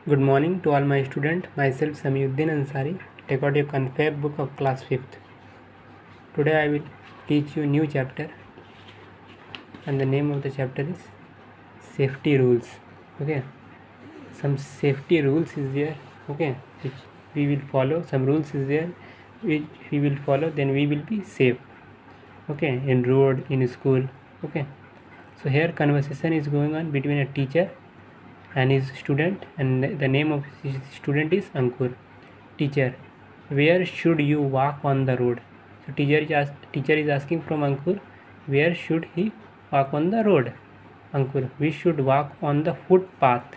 Good morning to all my students. Myself Samiuddin Ansari. Take out your confab book of class 5th. Today I will teach you new chapter, and the name of the chapter is safety rules. Okay, some safety rules is there. Okay, which we will follow. Some rules is there which we will follow. Then we will be safe. Okay, in road, in school. Okay, so here conversation is going on between a teacher and his student, and the name of his student is Ankur. Teacher, where should you walk on the road? So teacher is asking from Ankur, where should he walk on the road? Ankur, we should walk on the footpath.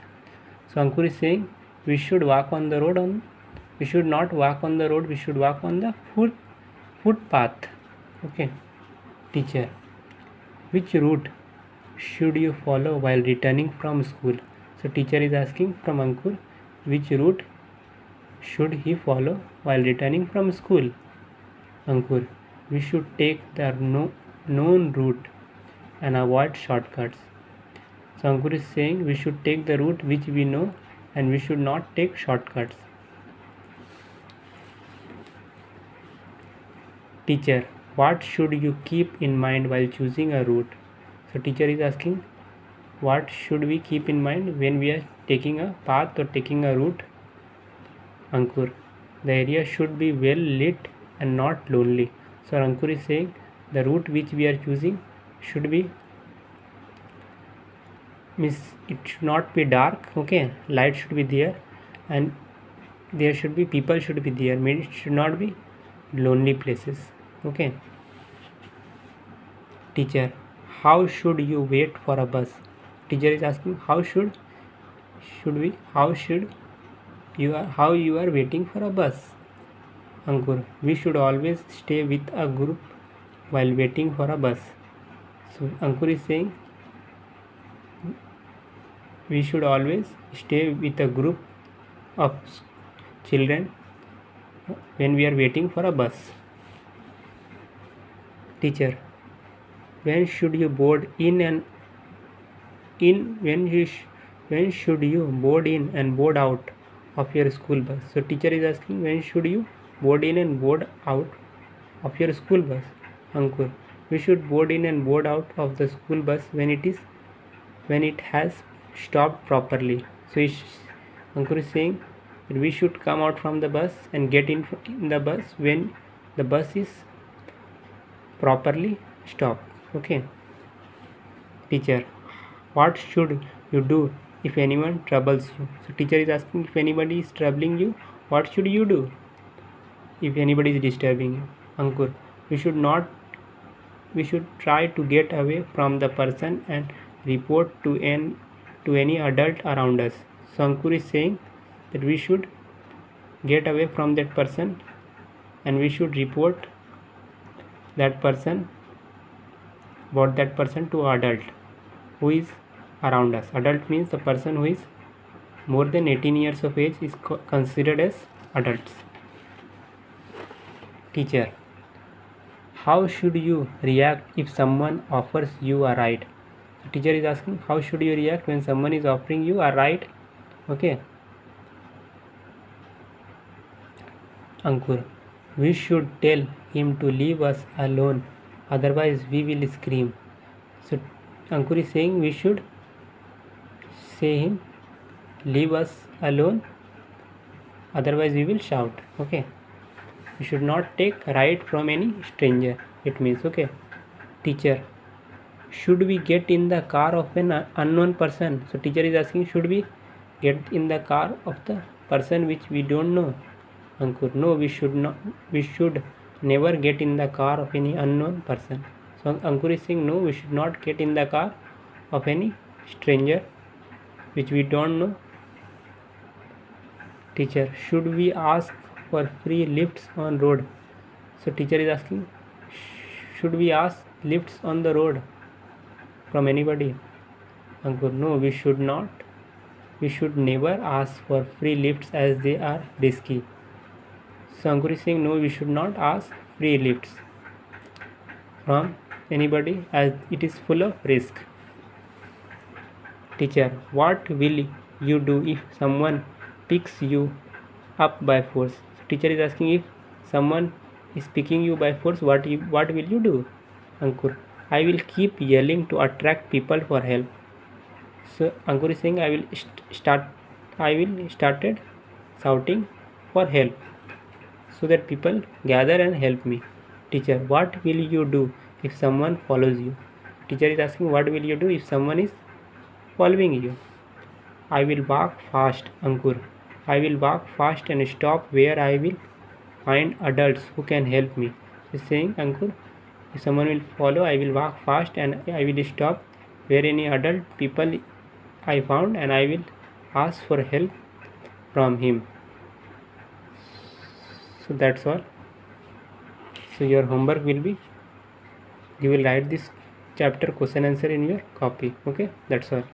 So Ankur is saying we should walk on the road we should not walk on the road, we should walk on the footpath. Okay. Teacher, which route should you follow while returning from school? So teacher is asking from Ankur, which route should he follow while returning from school? Ankur, we should take the known route and avoid shortcuts. So Ankur is saying we should take the route which we know and we should not take shortcuts. Teacher, what should you keep in mind while choosing a route? So teacher is asking what should we keep in mind when we are taking a path or taking a route? Ankur, the area should be well lit and not lonely. So Ankur is saying the route which we are choosing should be it should not be dark. Okay, light should be there and there should be people should be there. It should not be lonely places. Okay. Teacher, how should you wait for a bus? Teacher is asking how you are waiting for a bus? Ankur, we should always stay with a group while waiting for a bus. So Ankur is saying we should always stay with a group of children when we are waiting for a bus. Teacher, when should you board when should you board in and board out of your school bus? So teacher is asking when should you board in and board out of your school bus? Ankur, we should board in and board out of the school bus when it has stopped properly. So Ankur is saying that we should come out from the bus and get in the bus when the bus is properly stopped. Okay. Teacher, what should you do if anyone troubles you? So teacher is asking if anybody is troubling you, what should you do if anybody is disturbing you? Ankur, we should try to get away from the person and report to any adult around us. So Ankur is saying that we should get away from that person and we should report that person to adult who is around us. Adult means the person who is more than 18 years of age is considered as adults. Teacher, how should you react if someone offers you a ride? The teacher is asking how should you react when someone is offering you a ride? Okay. Ankur, we should tell him to leave us alone, otherwise we will scream. So Ankur is saying we should say him leave us alone, otherwise we will shout. Okay, we should not take ride from any stranger, it means. Okay. Teacher, should we get in the car of an unknown person? So teacher is asking should we get in the car of the person which we don't know? Ankur, no, we should not. We should never get in the car of any unknown person. So Ankur is saying no, we should not get in the car of any stranger which we don't know. Teacher, should we ask for free lifts on road? So teacher is asking should we ask lifts on the road from anybody? Ankur, no, we should not. We should never ask for free lifts as they are risky. So Ankur is saying no, we should not ask free lifts from anybody as it is full of risk. Teacher, what will you do if someone picks you up by force. So teacher is asking, if someone is picking you by force, what will you do? Ankur, I will keep yelling to attract people for help. So Ankur is saying, I will started shouting for help so that people gather and help me. Teacher, what will you do if someone follows you? Teacher is asking, what will you do if someone is following you? I will walk fast, Ankur. I will walk fast and stop where I will find adults who can help me. He is saying, Ankur, if someone will follow, I will walk fast and I will stop where any adult people I found and I will ask for help from him. So that's all. So your homework will be, you will write this chapter question answer in your copy. Okay, that's all.